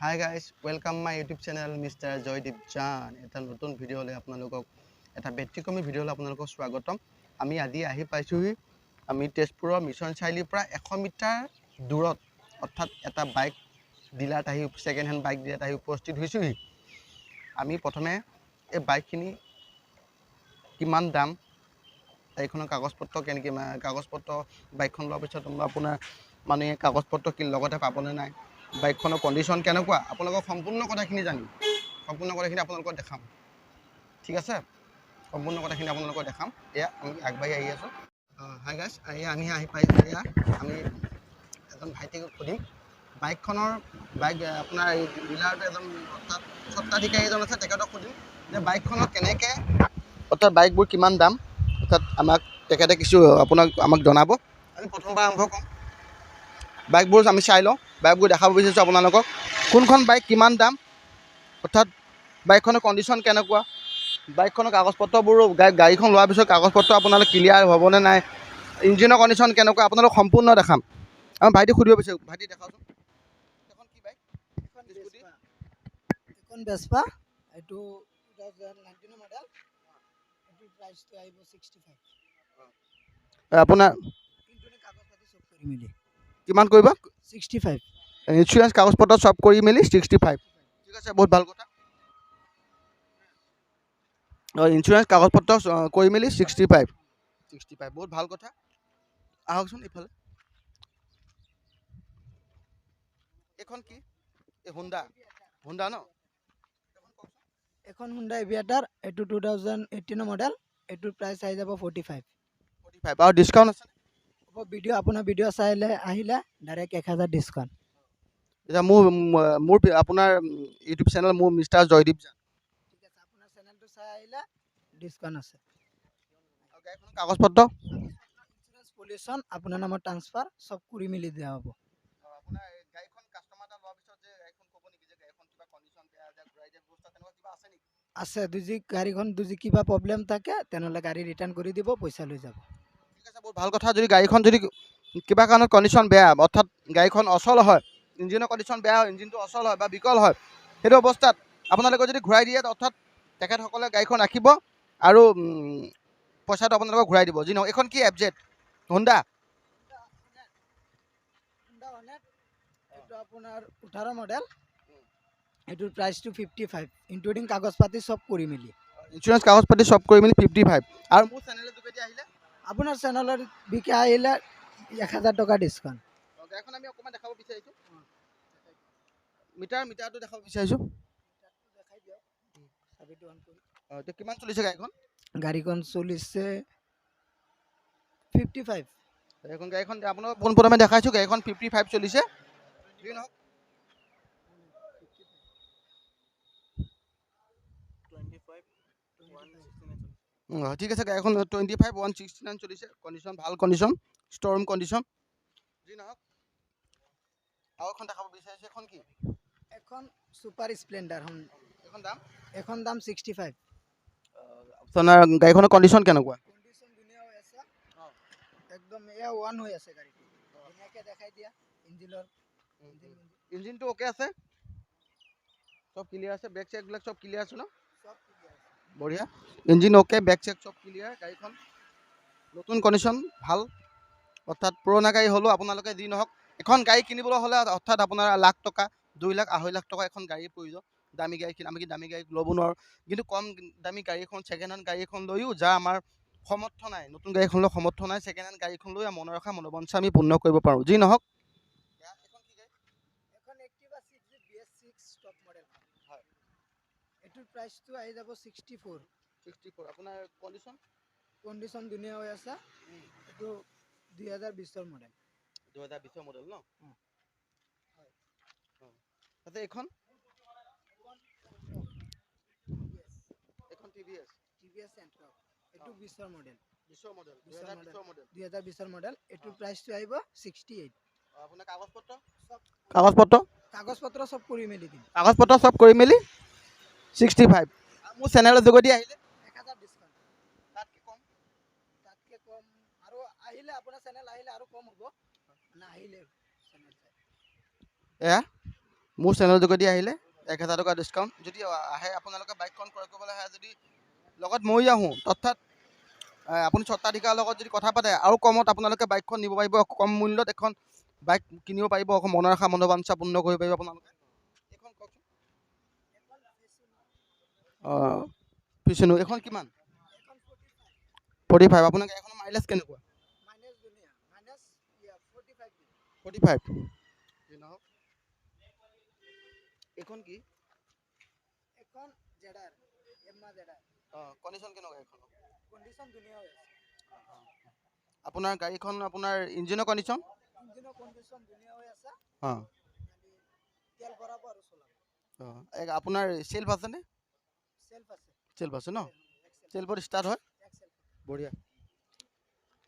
Hi guys, welcome my YouTube channel Mr. Joydeep Jan. এটা নতুন ভিডিঅ'লে আপোনালোকক এটা ব্যতিক্ৰমী ভিডিঅ'লৈ আপোনালোকক স্বাগতম। আমি আজি আহি পাইছোহি আমি তেজপুৰৰ মিছন চাৰিআলিৰ পৰা 100 মিটাৰ দূৰত অৰ্থাৎ এটা বাইক ডিলাৰত আহি ছেকেণ্ড হেণ্ড বাইক ডিলাৰত আহি উপস্থিত হৈছোহি। আমি প্ৰথমে এই বাইকখিনি কিমান দাম এইখনৰ কাগজপত্ৰ কেনেকৈ কাগজপত্ৰ বাইকখন লোৱাৰ পিছত আপোনাৰ মানে কাগজপত্ৰ কি লগতে পাবনে নাই বাইকখনৰ কণ্ডিশ্যন কেনেকুৱা আপোনালোকক সম্পূৰ্ণ কথাখিনি জানিম সম্পূৰ্ণ কথাখিনি আপোনালোকক দেখাম ঠিক আছে সম্পূৰ্ণ কথাখিনি আপোনালোকক দেখাম এয়া আমি আগবাঢ়ি আহি আছোঁ হাই গাইছ এয়া আমি আহি পাইছোঁ এয়া আমি এজন ভাইটিক সুধিম বাইকখনৰ আপোনাৰ এই ডিলাৰটো এজন অৰ্থাৎ স্বত্বাধিকাৰী এজন আছে তেখেতক সুধিম যে বাইকখনৰ কেনেকৈ অৰ্থাৎ বাইকবোৰ কিমান দাম অৰ্থাৎ আমাক তেখেতে কিছু আমাক জনাব আমি প্ৰথমবাৰ আৰম্ভ কৰোঁ বাইকবোৰ আমি চাই লওঁ বাইকবোৰ দেখাব বিচাৰিছোঁ আপোনালোকক কোনখন বাইক কিমান দাম অৰ্থাৎ বাইকখনৰ কণ্ডিশ্যন কেনেকুৱা বাইকখনৰ কাগজপত্ৰবোৰ গাড়ীখন লোৱাৰ পিছত কাগজপত্ৰ আপোনালোক ক্লিয়াৰ হ'বনে নাই ইঞ্জিনৰ কণ্ডিশ্যন কেনেকুৱা আপোনালোক সম্পূৰ্ণ দেখাম আমি ভাইটিক সুধিব বিচাৰোঁ ভাইটি দেখাওঁচোন এখন কি বাইক এখন ভেস্পা এইটো 2019 মডেল এইটো প্ৰাইচটো আহিব 65 আপোনাৰ ইনক্লুডিং কাগজ পাতি সব কৰি মিলি কিমান কৰিব 65 ইঞ্চুৰেঞ্চ কাগজপত্ৰ চব কৰি মেলি 65 ঠিক আছে বহুত ভাল কথা ইঞ্চুৰেঞ্চ কাগজপত্ৰ কৰি মেলি 65 বহুত ভাল কথা আহকচোন এইফালে এইখন কি এই হুণ্ডা ন এখন হুণ্ডা এভিয়েটাৰ এইটো 2018 মডেল এইটোৰ প্ৰাইচ আহি যাব 45 আৰু ডিছকাউণ্ট আছে হ'ব ভিডিঅ' আপোনাৰ ভিডিঅ' চাইলে আহিলে ডাইৰেক্ট 1000 ডিছকাউণ্ট এতিয়া মোৰ আপোনাৰ ইউটিউব চেনেল মোৰ মিষ্টাৰ জয়দীপ জান ঠিক আছে আপোনাৰ চেনেলটো চাই আহিলে ডিছকাউণ্ট আছে গাড়ীখনৰ কাগজপত্ৰ ইঞ্চুৰেঞ্চ পলিউশ্যন আপোনাৰ নামত ট্ৰান্সফাৰ চব কৰি মেলি দিয়া হ'ব আপোনাৰ গাড়ীখন কাষ্টমাৰ এটা লোৱাৰ পিছত যে গাড়ীখন ক'ব নেকি যে গাড়ীখন কিবা কণ্ডিশ্যন বেয়া যে ঘূৰাই দিয়া ব্যৱস্থা তেনেকুৱা কিবা আছে নেকি আছে যদি গাড়ীখন যদি কিবা প্ৰব্লেম থাকে তেনেহ'লে গাড়ী ৰিটাৰ্ণ কৰি দিব পইচা লৈ যাব ঠিক আছে বহুত ভাল কথা যদি গাড়ীখন যদি কিবা কাৰণত কণ্ডিশ্যন বেয়া অৰ্থাৎ গাড়ীখন অচল হয় ইঞ্জিনৰ কণ্ডিশ্যন বেয়া হয় ইঞ্জিনটো অচল হয় বা বিকল হয় সেইটো অৱস্থাত আপোনালোকে যদি ঘূৰাই দিয়ে অৰ্থাৎ তেখেতসকলে গাড়ীখন ৰাখিব আৰু পইচাটো আপোনালোকক ঘূৰাই দিব যি নহওক এইখন কি এফজেড হুণ্ডা এইটো আপোনাৰ 18 মডেল এইটোৰ প্ৰাইচটো 55 ইনক্লুডিং কাগজ পাতি চব কৰি মেলি ইঞ্চুৰেঞ্চ কাগজ পাতি চব কৰি মেলি 55 আৰু মোৰ চেনেলৰ যোগেদি আহিলে আপোনাৰ চেনেলৰ বিকে আহিলে 1000 টকা ডিছকাউণ্ট গাড়ীখন আমি অকণমান দেখাব বিচাৰিছোঁ মিটাৰটো দেখাব বিচাৰিছোঁ এতিয়া কিমান চলিছে গাড়ীখন চলিছে 55 গাড়ীখন আপোনাক পোনপ্ৰথমে দেখাইছোঁ গাড়ীখন 55 চলিছে ঠিক আছে গাড়ীখন 25/169 চলিছে কণ্ডিশ্যন ভাল কণ্ডিশ্যন ষ্ট'ৰুম কণ্ডিশ্যন যি নহওক আৰু এখন দেখাব বিচাৰিছোঁ এখন কি এখন ছুপাৰ স্প্লেণ্ডাৰ এখন দাম 65 আপোনাৰ গাড়ীখনৰ কণ্ডিশ্যন কেনেকুৱা কণ্ডিশ্যন ধুনীয়া হৈ আছে একদম এয়া ওৱান হৈ আছে গাড়ীটো ধুনীয়াকৈ দেখাই দিয়া ইঞ্জিনটো অ'কে আছে চব ক্লিয়াৰ আছে ব্ৰেক চেকবিলাক চব ক্লিয়াৰ আছে ন চব ক্লিয়াৰ আছে বঢ়িয়া ইঞ্জিন অ'কে বেক চেক চব ক্লিয়াৰ গাড়ীখন নতুন কণ্ডিশ্যন ভাল অৰ্থাৎ পুৰণা গাড়ী হ'লেও আপোনালোকে যি নহওক এখন গাড়ী কিনিবলৈ হ'লে অৰ্থাৎ আপোনাৰ লাখ টকা 2 লাখ 2.5 লাখ টকা এখন গাড়ীৰ প্ৰয়োজন দামী গাড়ীখিনি আমি দামী গাড়ী ল'ব নোৱাৰোঁ কিন্তু কম দামী গাড়ী এখন ছেকেণ্ড হেণ্ড গাড়ী এখন লৈও যাৰ আমাৰ সমৰ্থ নাই নতুন গাড়ীখন লৈ সমৰ্থ নাই ছেকেণ্ড হেণ্ড গাড়ীখন লৈ মনে ৰখা মনোবাঞ্ছা আমি পূৰ্ণ কৰিব পাৰোঁ যি নহওক এখন এক্টিভা 6 BS6 টপ মডেল হয় এটোৰ প্ৰাইচটো আহি যাব 64 আপোনাৰ কণ্ডিশ্যন ধুনীয়া হৈ আছে এইটো 2020 মডেল 2020 মডেল ন তাতে এখন TVS এণ্ট্ৰক এইটো 20 মডেল 2020 মডেল এইটোৰ প্ৰাইচটো আহিব 68 আপোনাৰ কাগজপত্ৰ চব কৰি মেলি দিম কাগজপত্ৰ চব কৰি মেলি 65 মোৰ চেনেলৰ যোগেদি আহিলে 1000 ডিছকাউণ্ট তাতকৈ কম আৰু আহিলে আপোনাৰ চেনেল আহিলে আৰু কম হ'ব নাহিলে চেনেল চাই এয়া মোৰ চেনেল যোগেদি আহিলে 1000 টকা ডিছকাউণ্ট। যদি আহে আপোনালোকে বাইকখন ক্ৰয় কৰিবলৈ আহে, যদি লগত ময়ো আহোঁ, তথাৎ আপুনি স্বত্বাধিকাৰৰ লগত যদি কথা পাতে আৰু কমত আপোনালোকে বাইকখন নিব পাৰিব, কম মূল্যত এখন বাইক কিনিব পাৰিব, মনৰ আশা মনোবাঞ্ছা পূৰ্ণ কৰিব পাৰিব আপোনালোকে। এইখন কওকচোন। পিছনো এইখন কিমান? 45। আপোনাৰ গাড়ীখনৰ মাইলেজ কেনেকুৱা? 45। এইখন কি? কণ্ডিশ্যন কেনেকুৱা এইখনৰ? আপোনাৰ গাড়ীখন আপোনাৰ ইঞ্জিনৰ কণ্ডিশ্যন? অঁ আপোনাৰ চেল্ফ আছেনে? চেল্ফ আছে ন? চেল্ফত ষ্টাৰ্ট হয়? বঢ়িয়া।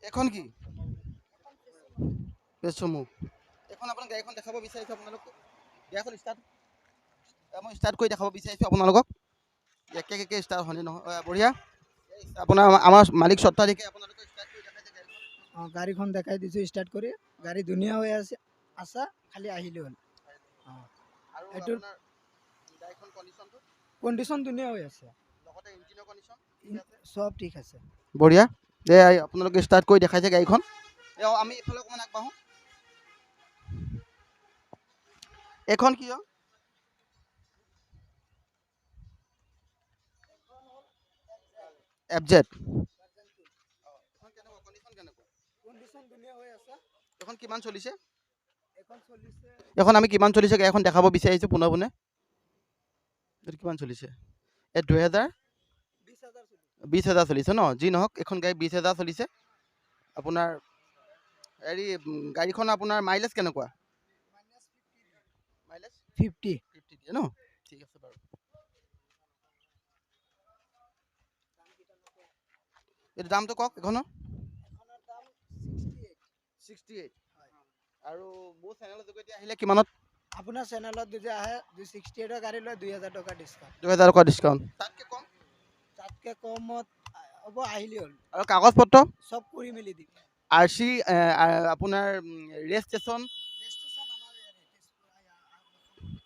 এইখন কি? পেচুমু। এইখন আপোনাৰ গাড়ীখন দেখাব বিচাৰিছোঁ আপোনালোকক। গাড়ীখন মই ষ্টাৰ্ট কৰি দেখাব বিচাৰিছোঁ আপোনালোকক। একে ষ্টাৰ্ট হয়নে নহয়? বঢ়িয়া। আপোনাৰ আমাৰ মালিক স্বত্বাধিকাৰী আপোনালোকে ষ্টাৰ্ট কৰি দেখাইছে গাড়ীখন। গাড়ীখন দেখাই দিছোঁ ষ্টাৰ্ট কৰি। গাড়ী ধুনীয়া হৈ আছে, খালি আহিলে হ'ল। আৰু এইটোৰ আপোনাৰ গাড়ীখন কণ্ডিশ্যনটো? কণ্ডিশ্যন ধুনীয়া হৈ আছে, লগতে ইঞ্জিনৰ কণ্ডিশ্যন চব ঠিক আছে। বঢ়িয়া। আপোনালোকে ষ্টাৰ্ট কৰি দেখাইছে গাড়ীখন। আমি এইফালে অকণমান আগবাঢ়োঁ। এইখন কি হয়? FZ। এখন কিমান চলিছে? এখন আমি কিমান চলিছে গাড়ীখন দেখাব বিচাৰিছোঁ পোনে পোনে। এইটো কিমান চলিছে? 20,000 চলিছে ন? যি নহওক, এখন গাড়ী 20,000 চলিছে। আপোনাৰ হেৰি গাড়ীখন আপোনাৰ মাইলেজ কেনেকুৱা? মাইলেজ 50 দিয়ে ন? ঠিক আছে বাৰু। এইটো দামটো কওক এইখনৰ। 68। আৰু মোৰ চেনেলৰ যোগেদি আহিলে কিমানত? আপোনাৰ চেনেলত যদি আহে 268 গাড়ী লয় 2000 টকা ডিছকাউণ্ট। 2000 টকা ডিছকাউণ্ট। তাতকৈ কমত হ'ব, আহিলে হ'ল। আৰু কাগজ পত্ৰ? চব কৰি মেলি দিম। RC আপোনাৰ ৰেজিষ্ট্ৰেশ্যন,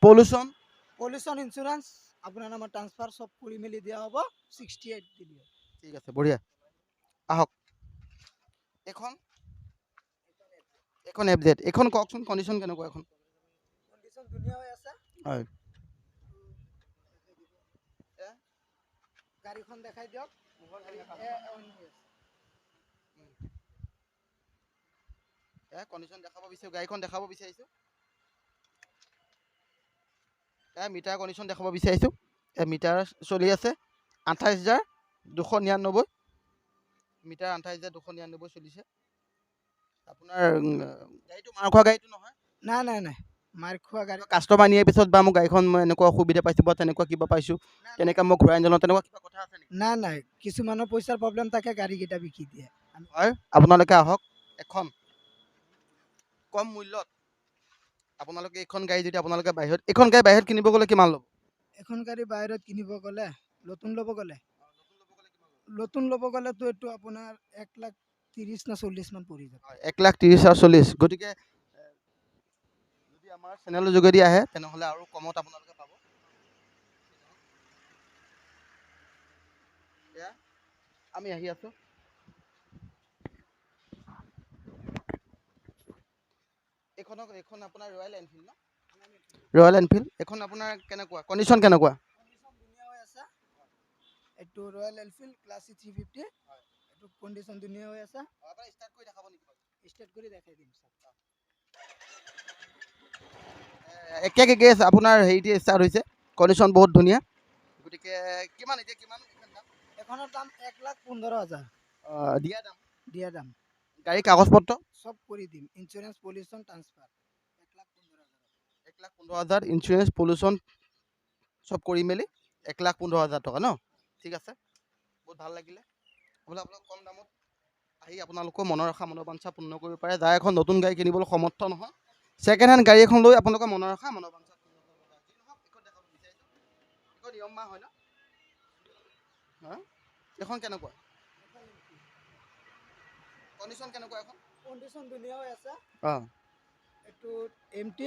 পলিউশ্যন ইঞ্চুৰেঞ্চ, আপোনাৰ নামত ট্ৰান্সফাৰ চব কৰি মেলি দিয়া হ'ব। 68 দিলে। ঠিক আছে, বঢ়িয়া। আহক। এইখন FZ। এইখন কওকচোন কণ্ডিশ্যন কেনেকুৱা এখন? কণ্ডিশ্যন ধুনীয়া হৈ আছে। হয়। গাড়ীখন দেখাই দিয়ক। কণ্ডিশ্যন দেখাব বিচাৰিছোঁ, গাড়ীখন দেখাব বিচাৰিছোঁ। মিটাৰ কণ্ডিশ্যন দেখাব বিচাৰিছোঁ। মিটাৰ চলি আছে 28,299। মিটাৰ 28,299 চলিছে। আপোনাৰ গাড়ীটো মাৰ খোৱা গাড়ীটো নহয়? নাই মাৰ খোৱা গাড়ী। কাষ্টমাৰ নিয়াৰ পিছত বা মোৰ গাড়ীখন মই এনেকুৱা অসুবিধা পাইছোঁ বা তেনেকুৱা কিবা পাইছোঁ, তেনেকৈ মই ঘূৰাই নলওঁ, তেনেকুৱা কিবা কথা আছে নেকি? নাই কিছুমানৰ পইচাৰ প্ৰব্লেম থাকে, গাড়ীকেইটা বিকি দিয়ে। হয়, আপোনালোকে আহক। এখন কম মূল্যত আপোনালোকে এইখন গাড়ী যদি আপোনালোকে এইখন গাড়ী বাহিৰত কিনিব গ'লে কিমান ল'ব? এখন গাড়ী বাহিৰত কিনিব গ'লে নতুন ল'ব গ'লেতো এইটো আপোনাৰ 1,30,000 না 40,000 মান পৰি যাব। 1,30,000 আৰু 40,000। গতিকে যদি আমাৰ চেনেলৰ যোগেদি আহে তেনেহ'লে আৰু কমত আপোনালোকে পাব। আমি আহি আছোঁ। এইখন আপোনাৰ ৰয়েল এনফিল্ড ন? Royal Enfield. এইখন আপোনাৰ কেনেকুৱা কণ্ডিশ্যন কেনেকুৱা? ধুনীয়া হৈ আছে। এইটো ৰয়েল এনফিল্ড ক্লাছিক 350। এইটো কণ্ডিশ্যন ধুনীয়া হৈ আছে। ষ্টাৰ্ট কৰি দেখাব নেকি? ষ্টাৰ্ট কৰি দেখাই দিম। একে আপোনাৰ হেৰিতে ষ্টাৰ্ট হৈছে। কণ্ডিশ্যন বহুত ধুনীয়া। গতিকে কিমান এখনৰ দাম 1,15,000। দিয়া দাম। গাড়ী কাগজ পত্ৰ চব কৰি দিম। Insurance, pollution, transfer. 1,15,000 insurance, pollution চব কৰি মেলি 1,15,000 টকা ন? ঠিক আছে, বহুত ভাল লাগিলে। আপোনালোক কম দামত আহি আপোনালোকৰ মনৰ আশা মনোবাঞ্ছা পূৰ্ণ কৰিব পাৰে। যাৰ এখন নতুন গাড়ী কিনিবলৈ সমৰ্থ নহয়, ছেকেণ্ড হেণ্ড গাড়ী এখন লৈ আপোনালোকৰ মনৰ আশা মনোবাঞ্ছা পূৰ্ণ কৰিব পাৰে। যি নহওক, এইখন দেখাব বিচাৰিছোঁ। এইখন নিয়মা হয় ন? এইখন কেনেকুৱা কণ্ডিশ্যন? কেনেকুৱা এখন? কণ্ডিশ্যন ধুনীয়া হৈ আছে। অঁ, এইটো MT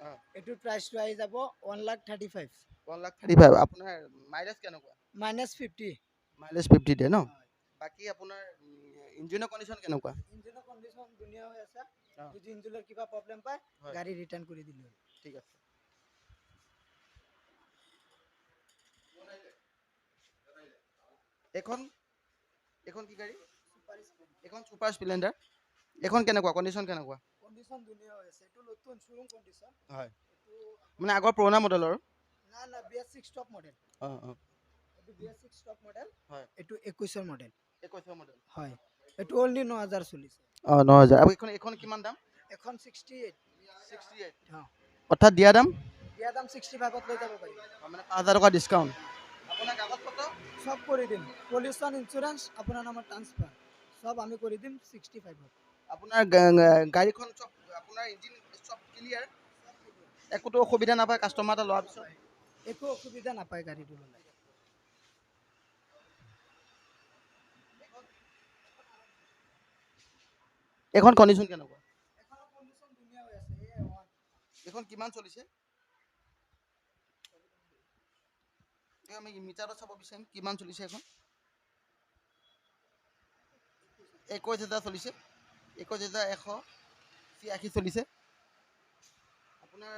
অঁ এইটোৰ প্ৰাইচটো আহি যাব 1,35,000 1,35,000 আপোনাৰ মাইলেজ কেনেকুৱা -50 মাইলেজ 50 দিয়ে ন বাকী আপোনাৰ ইঞ্জিনৰ কণ্ডিশ্যন কেনেকুৱা ইঞ্জিনৰ কণ্ডিশ্যন ধুনীয়া হৈ আছে অঁ যদি ইঞ্জিনৰ কিবা প্ৰব্লেম পায় হয় গাড়ী ৰিটাৰ্ণ কৰি দিলে হ'ল ঠিক আছে এখন এখন কি গাড়ী এখন ছুপাৰ স্প্লেণ্ডাৰ এখন কেনেকুৱা কণ্ডিশ্যন কেনেকুৱা কণ্ডিশ্যন ধুনীয়া হৈ আছে এইটো নতুন শ্ব'ৰুম কণ্ডিশ্যন হয় এইটো মানে আগৰ পুৰণা মডেলৰ না BS6 ষ্টক মডেল অঁ অঁ এইটো BS6 ষ্টক মডেল হয় এইটো 21ৰ মডেল 21ৰ মডেল হয় এইটো অনলি 9,000 চলিছে অঁ 9,000 আৰু এইখন কিমান দাম এখন 68 68 অঁ অৰ্থাৎ দিয়া দাম দিয়া দাম 65ত লৈ যাব পাৰিব মানে 5,000 টকা ডিছকাউণ্ট আপোনাৰ কাগজ পত্ৰ সব কৰি দিম পলিউশ্যন ইঞ্চুৰেঞ্চ আপোনাৰ নামত ট্ৰান্সফাৰ সব আমি কৰি দিম 65ত আপোনাৰ গাড়ীখন চব আপোনাৰ ইঞ্জিন চব ক্লিয়াৰ একোতো অসুবিধা নাপায় কাষ্টমাৰ এটা লোৱাৰ পিছত একো অসুবিধা নাপায় গাড়ীটো ল'লে এইখন কণ্ডিশ্যন কেনেকুৱা এখনৰ কণ্ডিশ্যন ধুনীয়া হৈ আছে A1 এইখন কিমান চলিছে আমি মিটাৰত চাব বিচাৰিম কিমান চলিছে এখন 21,000 চলিছে 21,183 চলিছে আপোনাৰ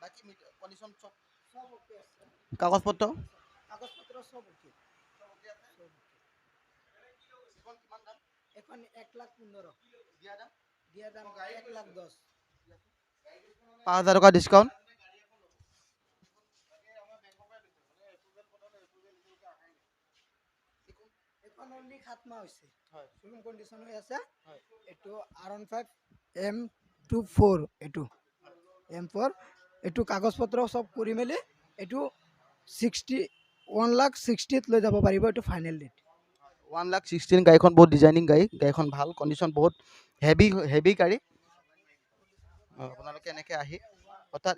বাকী কণ্ডিশ্যন চব সব ওকে আছে কাগজ পত্ৰ কাগজ পত্ৰ সব ওকে এইখন কিমান দাম এখন 1,15,000 দিয়া দাম দিয়া দাম 1,10,000 5,000 টকা ডিছকাউণ্ট এখন অনলি 7 মাহ হৈছে হয় শ্ব'ৰুম কণ্ডিশ্যন হৈ আছে হয় এইটো R15 M24 এইটো M4 এইটো কাগজ পত্ৰ সব কৰি মেলি এইটো 1,60,000 লৈ যাব পাৰিব এইটো ফাইনেল ৰেট 1,16,000 গাড়ীখন বহুত ডিজাইনিং গাড়ীখন ভাল কণ্ডিশ্যন বহুত হেভি গাড়ী আপোনালোকে এনেকৈ আহি অৰ্থাৎ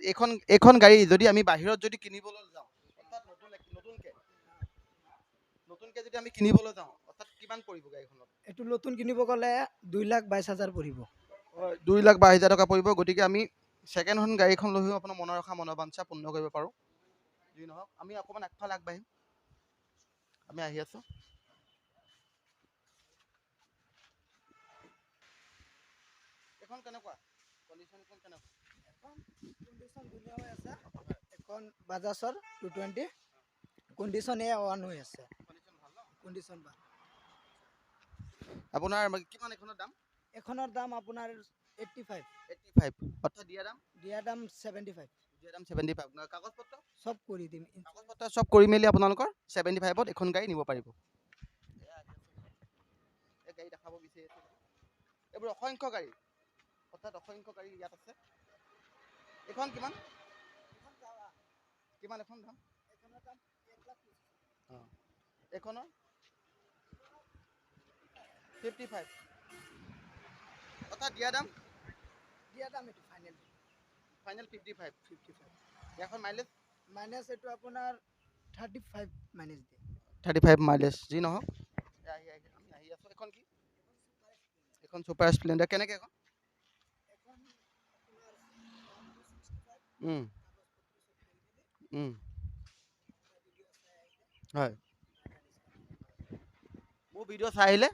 এইখন গাড়ী যদি আমি বাহিৰত যদি কিনিবলৈ যাওঁ অৰ্থাৎ নতুনকৈ যদি আমি কিনিবলৈ যাওঁ অৰ্থাৎ কিমান পৰিব গাড়ীখনত এইটো নতুন কিনিব গ'লে 2,22,000 পৰিব 2,22,000 টকা পৰিব গতিকে আমি ছেকেণ্ড হেণ্ড গাড়ীখন লৈও আপোনাৰ মনৰ ৰখা মনোবাঞ্ছা পূৰ্ণ কৰিব পাৰোঁ যি নহওক আমি অকণমান আগফালে আগবাঢ়িম আমি আহি আছোঁ এখন কেনেকুৱা কণ্ডিশ্যন কেনেকুৱা এখন কণ্ডিশ্যন ধুনীয়া হৈ আছে এখন বাজাজৰ 220 কণ্ডিশ্যন A1 হৈ আছে কণ্ডিশ্যন ভাল ন কণ্ডিশ্যন ভাল আপোনাৰ কিমান এখনৰ দাম এখনৰ দাম আপোনাৰ 85 অৰ্থাৎ দিয়া দাম 75 দিয়া দাম 75 কাগজ পত্ৰ সব কৰি দিম কাগজ পত্ৰ চব কৰি মেলি আপোনালোকৰ 75ত এখন গাড়ী নিব পাৰিব এই গাড়ী দেখাব বিচাৰি আছোঁ এইবোৰ অসংখ্য গাড়ী অৰ্থাৎ অসংখ্য গাড়ী ইয়াত আছে এইখন কিমান কিমান এখন দাম অঁ এইখনৰ 55 অৰ্থাৎ দিয়া দাম এইটো ফাইনেল 55 এখন মাইলেজ মাইনাছ এইটো আপোনাৰ 35 মাইনাছ দিয়ে 35 মাইলেজ যি নহওক আমি আহি আছোঁ এখন কি এখন ছুপাৰ স্প্লেণ্ডাৰ কেনেকৈ এখন হয় মোৰ ভিডিঅ' চাই আহিলে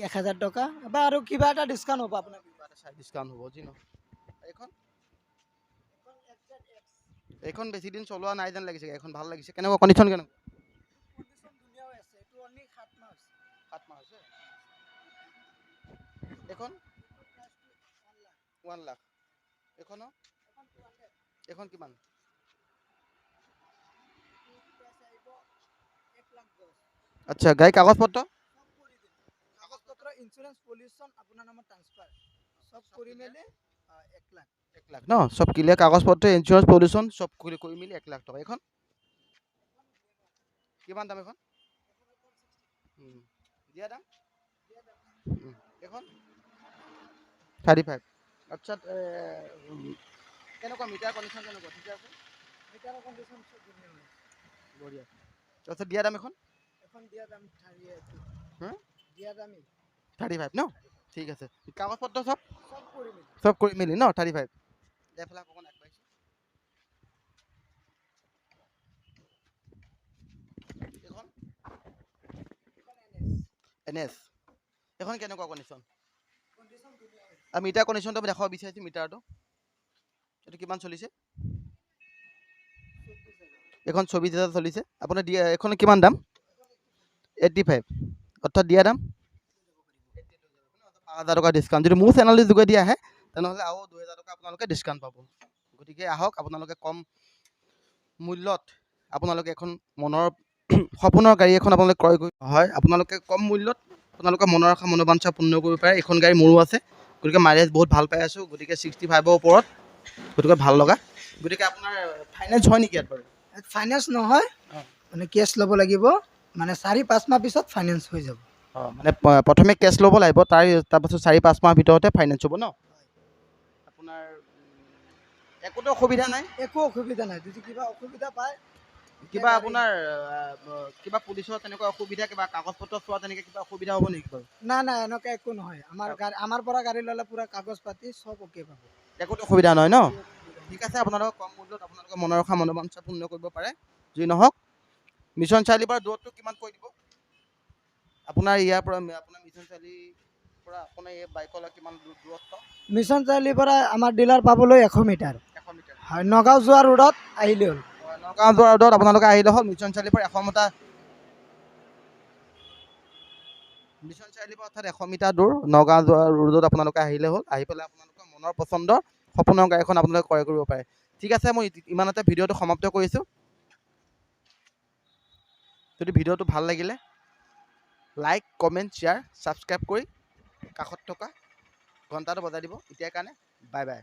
1,000 টকা বা আৰু কিবা এটা ডিছকাউণ্ট হ'ব আপোনাৰ ডিছকাউণ্ট হ'ব যি নহওক এইখন বেছি দিন চলোৱা নাই যেন লাগিছে এইখন ভাল লাগিছে কেনেকুৱা কণ্ডিশ্যন কেনেকুৱা কণ্ডিশ্যন ধুনীয়া হৈ আছে এইটো অনলি 7 মাহ হৈছে 7 মাহ হৈছে এইখন 1 লাখ এইখনো এইখন কিমান আচ্ছা গাড়ী কাগজ পত্ৰ ইঞ্চুৰেঞ্চ পলিউশ্যন আপোনাৰ নামত ট্ৰান্সফাৰ সব কৰি মেলি 1 লাখ 1 লাখ ন সব ক্লিয়াৰ কাগজ পত্ৰ ইঞ্চুৰেঞ্চ পলিউশ্যন সব কৰি মেলি 1 লাখ টকা এইখন কিমান দাম এইখন দিয়া দাম এইখন 35 আচ্ছা কেনেকুৱা মিটাৰ কণ্ডিশ্যন কেনেকুৱা ঠিকে আছে মিটাৰৰ কণ্ডিশ্যন সব ধুনীয়া হৈ আছে বঢ়িয়া তাৰপিছত দিয়া দাম এখন দিয়া দাম দিয়া দাম 35 ন ঠিক আছে কাগজ পত্ৰ চব সব কৰি মেলি চব কৰি মেলি ন 35 এইফালে অকণমান আগবাঢ়িছোঁ। এইখন NS এইখন কেনেকুৱা কণ্ডিশ্যন? আৰু মিটাৰ কণ্ডিশ্যনটো আমি দেখাব বিচাৰিছোঁ। মিটাৰটো এইটো কিমান চলিছে? এখন 24,000 চলিছে। আপোনাৰ দিয়া এখন কিমান দাম? 85, অৰ্থাৎ দিয়া দাম 5,000 টকা ডিছকাউণ্ট। যদি মোৰ চেনেলৰ যোগেদি আহে তেনেহ'লে আৰু 2,000 টকা আপোনালোকে ডিছকাউণ্ট পাব। গতিকে আহক, আপোনালোকে কম মূল্যত আপোনালোকে এখন মনৰ সপোনৰ গাড়ী এখন আপোনালোকে ক্ৰয় কৰি হয়, আপোনালোকে কম মূল্যত আপোনালোকৰ মনৰ আশা মনোবাঞ্ছা পূৰ্ণ কৰিব পাৰে। এইখন গাড়ী মোৰো আছে, গতিকে মাইলেজ বহুত ভাল পাই আছোঁ। গতিকে 65ৰ ওপৰত, গতিকে ভাল লগা। গতিকে আপোনাৰ ফাইনেন্স হয় নেকি ইয়াত বাৰু? ফাইনেন্স নহয়, মানে কেছ ল'ব লাগিব, মানে 4-5 মাহ পিছত ফাইনেন্স হৈ যাব। মানে প্ৰথমে কেছ ল'ব লাগিব, তাৰপাছত 4-5 মাহৰ ভিতৰতে ফাইনেন্স হ'ব ন? আপোনাৰ একোতো অসুবিধা নাই? একো অসুবিধা নাই। যদি কিবা অসুবিধা পায়, কিবা আপোনাৰ কিবা পুলিচৰ তেনেকুৱা অসুবিধা, কিবা কাগজ পত্ৰ চোৱা তেনেকৈ কিবা অসুবিধা হ'ব নেকি বাৰু? নাই এনেকুৱা একো নহয়। আমাৰ পৰা গাড়ী ল'লে পুৰা কাগজ পাতি চব অ'কে পাব। একোতো অসুবিধা নহয় ন? ঠিক আছে, আপোনালোকৰ কম মূল্যত আপোনালোকৰ মনৰ আশা মনোবাঞ্ছা পূৰ্ণ কৰিব পাৰে। যি নহওক, মিছন চাৰিআলিৰ পৰা দূৰত্বটো কিমান কৈ দিব? আপোনাৰ ইয়াৰ পৰা আপোনাৰ মিছন চাৰিআলিৰ পৰা আপোনাৰ এই বাইকলৈ কিমান দূৰত্ব? মিছন চাৰিআলিৰ পৰা আমাৰ ডিলাৰ পাবলৈ 100 মিটাৰ। 100 মিটাৰ। হয়, নগাঁও যোৱা ৰোডত আহিলে হ'ল। নগাঁও যোৱা ৰোডত আপোনালোকে আহিলে হ'ল। মিছন চাৰিআলিৰ পৰা 100 মিটাৰ, মিছন চাৰিআলিৰ পৰা অৰ্থাৎ 100 মিটাৰ দূৰ নগাঁও যোৱা ৰোডত আপোনালোকে আহিলে হ'ল। আহি পেলাই আপোনালোকৰ মনৰ পচন্দৰ সপোনৰ গাড়ীখন আপোনালোকে ক্ৰয় কৰিব পাৰে। ঠিক আছে, মই ইমানতে ভিডিঅ'টো সমাপ্ত কৰিছোঁ। যদি ভিডিঅ'টো ভাল লাগিলে লাইক, কমেণ্ট, শ্বেয়াৰ, ছাবস্ক্ৰাইব কৰি কাষত থকা ঘণ্টাটো বজাই দিব। এতিয়াৰ কাৰণে বাই বাই।